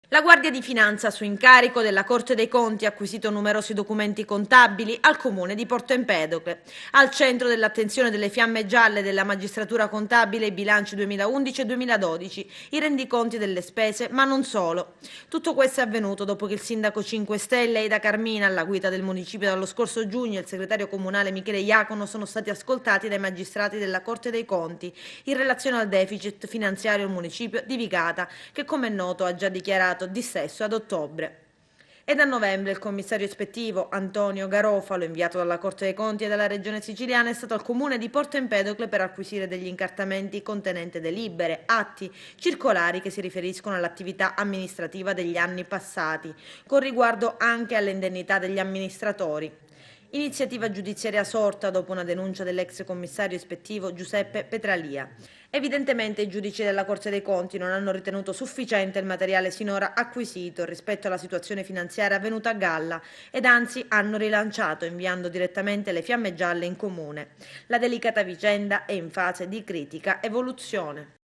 La Guardia di Finanza, su incarico della Corte dei Conti, ha acquisito numerosi documenti contabili al comune di Porto Empedocle. Al centro dell'attenzione delle fiamme gialle della magistratura contabile i bilanci 2011 e 2012, i rendiconti delle spese, ma non solo. Tutto questo è avvenuto dopo che il sindaco 5 Stelle Eida Carmina, alla guida del municipio dallo scorso giugno, e il segretario comunale Michele Iacono sono stati ascoltati dai magistrati della Corte dei Conti in relazione al deficit finanziario del municipio di Vigata, che come è noto ha già dichiarato dissesto ad ottobre. Ed a novembre il commissario ispettivo Antonio Garofalo, inviato dalla Corte dei Conti e dalla Regione Siciliana, è stato al comune di Porto Empedocle per acquisire degli incartamenti contenenti delibere, atti, circolari che si riferiscono all'attività amministrativa degli anni passati, con riguardo anche alle indennità degli amministratori. Iniziativa giudiziaria sorta dopo una denuncia dell'ex commissario ispettivo Giuseppe Petralia. Evidentemente i giudici della Corte dei Conti non hanno ritenuto sufficiente il materiale sinora acquisito rispetto alla situazione finanziaria avvenuta a galla ed anzi hanno rilanciato inviando direttamente le fiamme gialle in comune. La delicata vicenda è in fase di critica evoluzione.